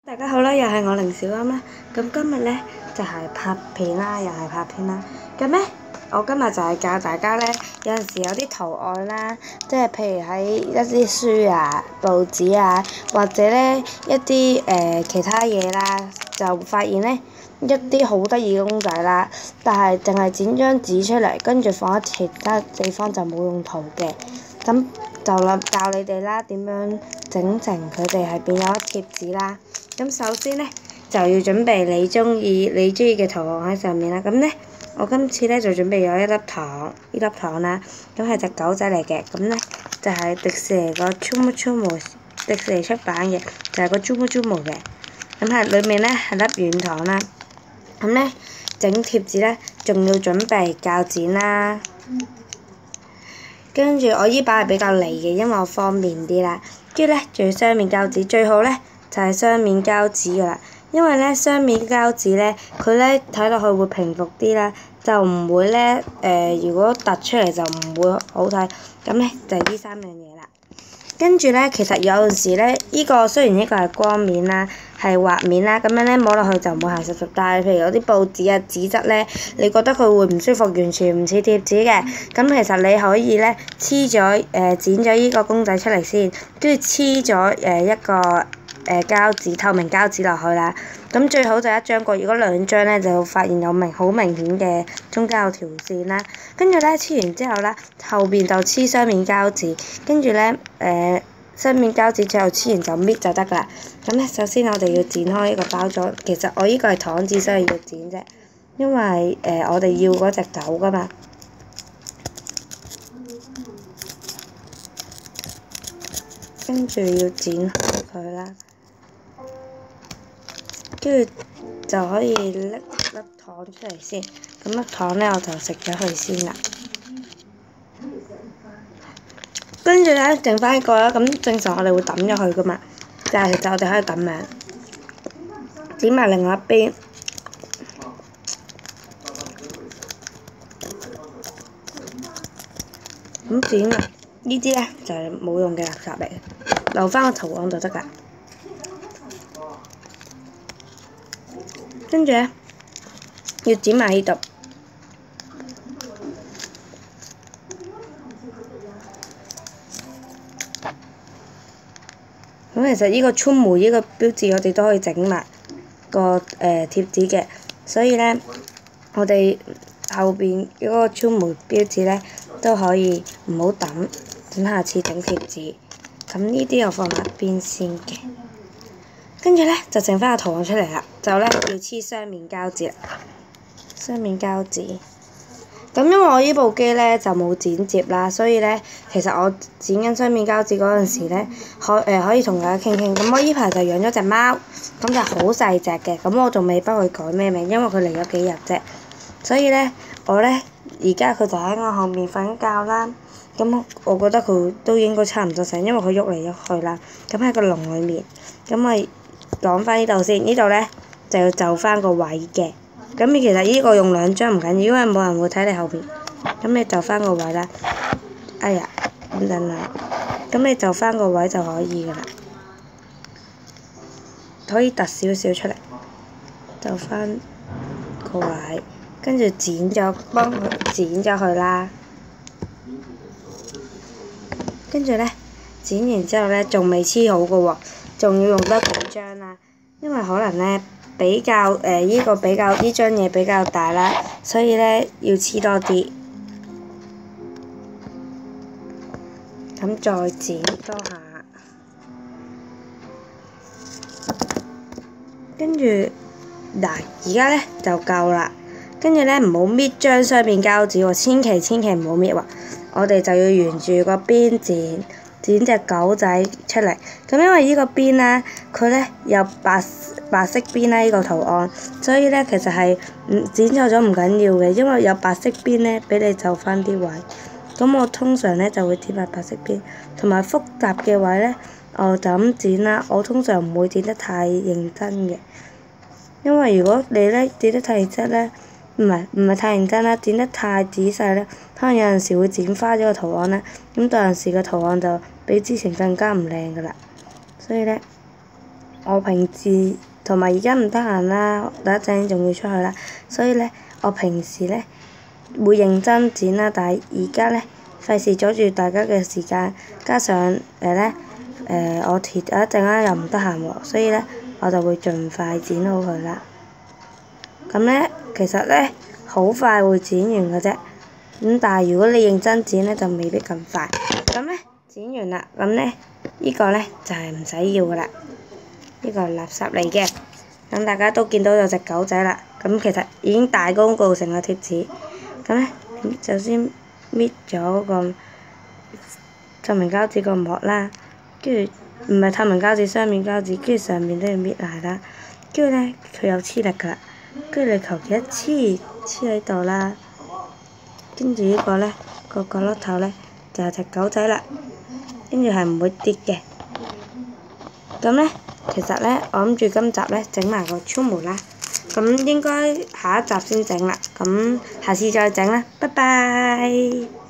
大家好啦，又係我凌小啱啦。咁今日咧就係拍片啦，又係拍片啦。咁咧，我今日就係教大家咧，有陣時有啲圖案啦，即係譬如喺一啲書啊、報紙啊，或者咧一啲其他嘢啦，就發現咧一啲好得意嘅公仔啦，但係淨係剪張紙出嚟，跟住放喺其他地方就冇用途嘅。咁就教你哋啦，點樣整成佢哋係變咗貼紙啦。咁首先咧就要準備你中意嘅圖案喺上面啦。咁咧我今次咧就準備咗一粒糖，呢粒糖啦，咁係隻狗仔嚟嘅。咁咧就係迪士尼個 Tsum 迪士尼出版嘅，就係個 Tsum 嘅。咁係裡面咧係粒軟糖啦。咁咧整貼紙咧仲要準備膠剪啦。跟住我依把係比較利嘅，因為我方便啲啦。跟住咧仲要雙面膠紙，最好咧就係雙面膠紙噶啦，因為咧雙面膠紙咧佢咧睇落去會平服啲啦，就唔會咧如果突出嚟就唔會好睇。咁咧就係呢三樣嘢啦。跟住咧，其實有陣時咧，依個雖然呢個係光面啦，係滑面啦，咁樣咧摸落去就唔會係實實，但係譬如有啲報紙啊、紙質咧，你覺得佢會唔舒服，完全唔似貼紙嘅。咁其實你可以咧黐咗剪咗依個公仔出嚟先，跟住黐咗一個膠紙透明膠紙落去啦。咁最好就一張過，如果兩張咧就發現有好明顯嘅中間有條線啦。跟住咧黐完之後咧，後邊就黐雙面膠紙，跟住咧雙面膠紙最後黐完就搣就得㗎啦。咁咧首先我哋要剪開呢個包裝，其實我呢個係糖紙，所以要剪啫，因為我哋要嗰隻狗㗎嘛。跟住要剪開佢啦。跟住就可以拎粒糖出嚟先，咁粒糖咧我就食咗佢先啦。跟住咧剩翻一個啦，咁正常我哋會抌咗佢噶嘛，但係其實我哋可以咁樣剪埋另外一邊，咁剪啊！呢啲咧就係冇用嘅垃圾嚟，留翻個圖案就得㗎。跟住咧，要剪埋呢度。咁其實呢個春梅呢個標誌，我哋都可以整埋個貼紙嘅，所以咧，我哋後邊嗰個春梅標誌咧都可以唔好抌，等下次整貼紙。咁呢啲我放埋一邊先嘅。跟住咧就剩翻個圖案出嚟啦，就咧要黐雙面膠紙啦，雙面膠紙。咁因為我呢部機咧就冇剪接啦，所以咧其實我剪緊雙面膠紙嗰陣時咧，可以同大家傾傾。咁我依排就養咗隻貓，咁就好細隻嘅，咁我仲未幫佢改咩名，因為佢嚟咗幾日啫。所以咧我咧而家佢就喺我後面瞓緊覺啦。咁我覺得佢都應該差唔多醒，因為佢喐嚟喐去啦。咁喺個籠裡面，咁咪講翻呢度先，呢度咧就要就翻個位嘅。咁其實呢個用兩張唔緊要，因為冇人會睇你後邊。咁你就翻個位啦。哎呀，等陣啦。咁你就翻個位就可以㗎啦。可以突少少出嚟，就翻個位，跟住幫佢剪咗佢啦。跟住咧，剪完之後咧，仲未黐好㗎喎，仲要用多幾張啦，因為可能咧呢張嘢比較大啦，所以咧要黐多啲。咁再剪多下，跟住嗱，而家咧就夠啦。跟住咧唔好搣張雙面膠紙喎，千祈唔好搣喎。我哋就要沿住個邊剪隻狗仔出嚟。咁因為呢個邊咧，佢咧有白色邊啦，呢個圖案，所以咧其實係剪錯咗唔緊要嘅，因為有白色邊咧，俾你就翻啲位。咁我通常咧就會剪埋白色邊，同埋複雜嘅位咧，我就咁剪啦。我通常唔會剪得太認真嘅，因為如果你咧剪得太認真咧，唔係太認真啦，剪得太仔細咧，可能有陣時會剪花咗個圖案咧，咁到陣時個圖案就比之前更加唔靚噶啦。所以咧，我平時同埋而家唔得閒啦，等一陣仲要出去啦，所以咧我平時咧會認真剪啦，但係而家咧費事阻住大家嘅時間，加上我遲咗一陣間又唔得閒喎，所以咧我就會盡快剪好佢啦。咁咧其實咧好快會剪完嘅啫，咁但係如果你認真剪咧就未必咁快。咁咧剪完啦，咁咧呢個咧就係唔使要噶啦，呢個係垃圾嚟嘅。咁大家都見到有隻狗仔啦，咁其實已經大功告成個貼紙。咁咧就先搣咗嗰個透明膠紙個膜啦，跟住唔係透明膠紙，雙面膠紙，跟住上面都要搣埋啦。跟住咧佢有黐力㗎，跟住你求其一黐喺度啦。跟住呢個咧個角落頭咧就係隻狗仔啦，跟住係唔會跌嘅。咁咧其實咧我諗住今集咧整埋個窗門啦，咁應該下一集先整啦，咁下次再整啦，拜拜。